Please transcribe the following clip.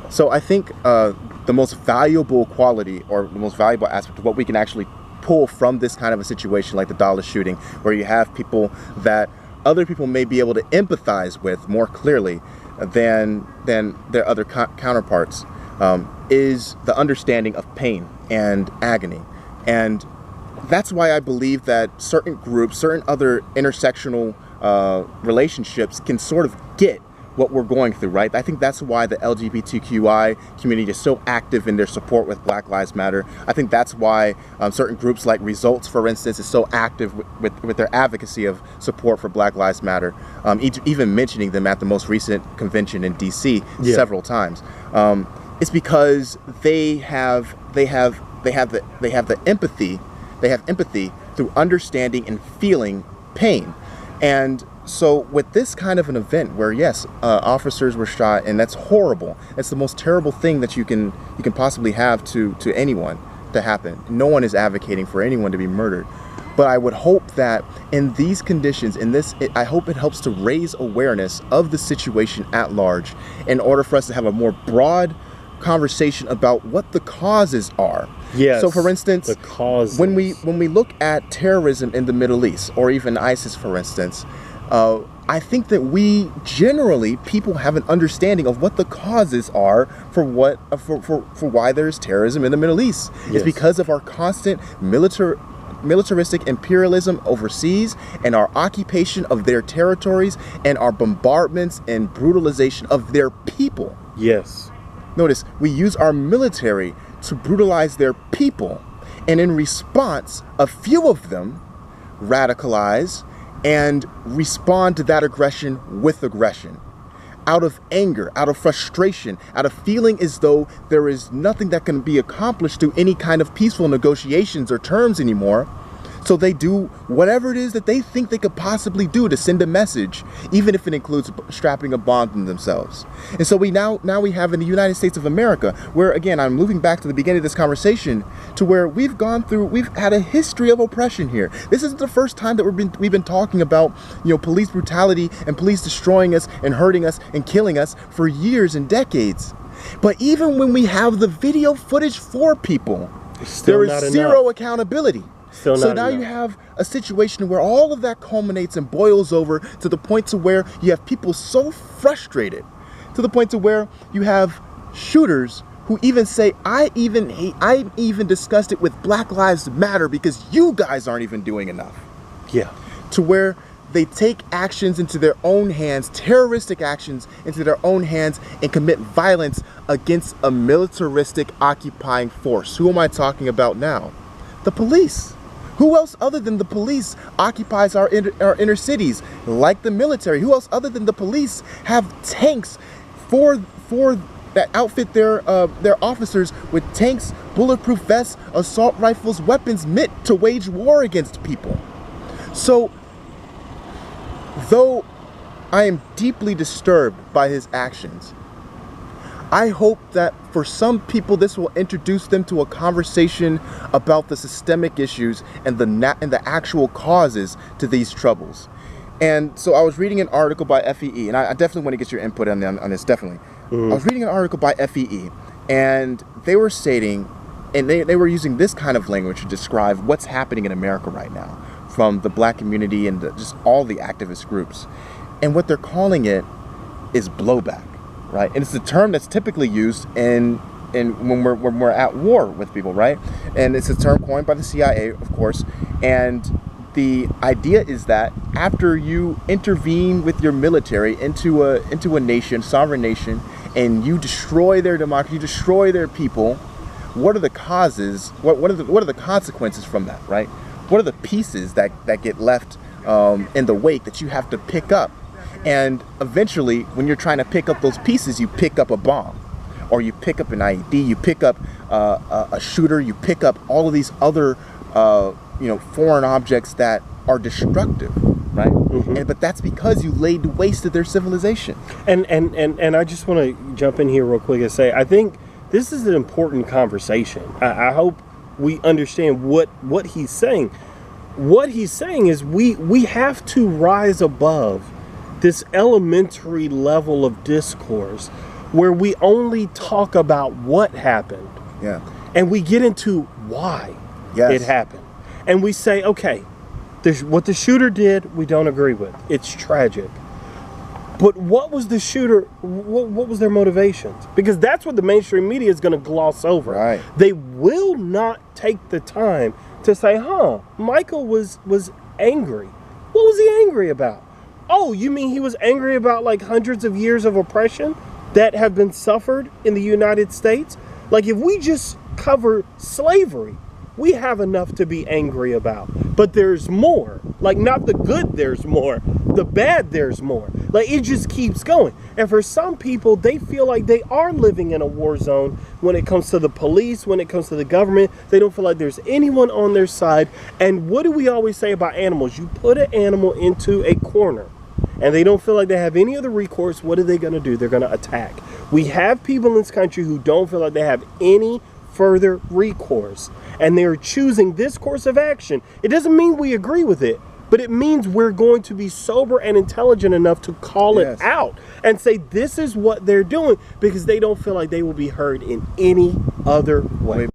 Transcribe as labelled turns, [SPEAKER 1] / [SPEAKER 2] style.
[SPEAKER 1] So I think the most valuable quality or the most valuable aspect of what we can actually pull from this kind of a situation like the Dallas shooting, where you have people that other people may be able to empathize with more clearly than their other counterparts, is the understanding of pain and agony. And that's why I believe that certain groups, certain other intersectional relationships can sort of get what we're going through, right? I think that's why the LGBTQI community is so active in their support with Black Lives Matter. I think that's why certain groups like Results, for instance, is so active with their advocacy of support for Black Lives Matter, even mentioning them at the most recent convention in DC several times. It's because they have the empathy. They have empathy through understanding and feeling pain. And so with this kind of an event where, yes, officers were shot, and that's horrible. It's the most terrible thing that you can possibly have to anyone to happen. No one is advocating for anyone to be murdered. But I would hope that in these conditions, I hope it helps to raise awareness of the situation at large in order for us to have a more broad conversation about what the causes are.
[SPEAKER 2] Yes.
[SPEAKER 1] So for instance,
[SPEAKER 2] the causes.
[SPEAKER 1] when we look at terrorism in the Middle East, or even ISIS, for instance, I think that people have an understanding of what the causes are for why there's terrorism in the Middle East.
[SPEAKER 2] Yes.
[SPEAKER 1] It's because of our constant militaristic imperialism overseas, and our occupation of their territories, and our bombardments and brutalization of their people.
[SPEAKER 2] Yes.
[SPEAKER 1] Notice, we use our military to brutalize their people, and in response, a few of them radicalize and respond to that aggression with aggression. Out of anger, out of frustration, out of feeling as though there is nothing that can be accomplished through any kind of peaceful negotiations or terms anymore. So they do whatever it is that they think they could possibly do to send a message, even if it includes strapping a bomb on themselves. And so we now have in the United States of America, where again, I'm moving back to the beginning of this conversation, to where we've had a history of oppression here. This isn't the first time that we've been talking about, police brutality and police destroying us and hurting us and killing us for years and decades. But even when we have the video footage for people, there is zero accountability. So now you have a situation where all of that culminates and boils over to the point to where you have people so frustrated, to the point to where you have shooters who even say, I'm even disgusted with Black Lives Matter because you guys aren't even doing enough.
[SPEAKER 2] Yeah.
[SPEAKER 1] To where they take actions into their own hands, terroristic actions into their own hands, and commit violence against a militaristic occupying force. Who am I talking about now? The police. Who else other than the police occupies our inner cities, like the military? Who else other than the police have tanks for that outfit their officers with tanks, bulletproof vests, assault rifles, weapons meant to wage war against people? So, though I am deeply disturbed by his actions, I hope that for some people this will introduce them to a conversation about the systemic issues and the actual causes to these troubles. And so I was reading an article by FEE, and I definitely want to get your input on this, definitely. Mm-hmm. I was reading an article by FEE, and they were stating, and they were using this kind of language to describe what's happening in America right now from the Black community and just all the activist groups. And what they're calling it is blowback. Right, and it's a term that's typically used when we're at war with people, right? And it's a term coined by the CIA, of course. And the idea is that after you intervene with your military into a nation, sovereign nation, and you destroy their democracy, you destroy their people, what are the causes? What are the consequences from that, right? What are the pieces that get left in the wake that you have to pick up? And eventually, when you're trying to pick up those pieces, you pick up a bomb, or you pick up an IED, you pick up a shooter, you pick up all of these other, foreign objects that are destructive, right? Mm-hmm. But that's because you laid waste to their civilization.
[SPEAKER 2] And I just want to jump in here real quick and say, I think this is an important conversation. I hope we understand what he's saying. What he's saying is we have to rise above this elementary level of discourse where we only talk about what happened.
[SPEAKER 1] Yeah.
[SPEAKER 2] And we get into why it happened. And we say, okay, what the shooter did, we don't agree with. It's tragic. But what was the shooter, what was their motivations? Because that's what the mainstream media is going to gloss over.
[SPEAKER 1] Right.
[SPEAKER 2] They will not take the time to say, Michael was angry. What was he angry about? Oh, you mean he was angry about like hundreds of years of oppression that have been suffered in the United States? Like if we just cover slavery, we have enough to be angry about. But there's more. Like not the good, there's more. The bad, there's more. Like it just keeps going. And for some people, they feel like they are living in a war zone when it comes to the police, when it comes to the government. They don't feel like there's anyone on their side. And what do we always say about animals? You put an animal into a corner and they don't feel like they have any other recourse. What are they going to do? They're going to attack. We have people in this country who don't feel like they have any further recourse, and they're choosing this course of action. It doesn't mean we agree with it, but it means we're going to be sober and intelligent enough to call it out and say this is what they're doing, because they don't feel like they will be heard in any other way.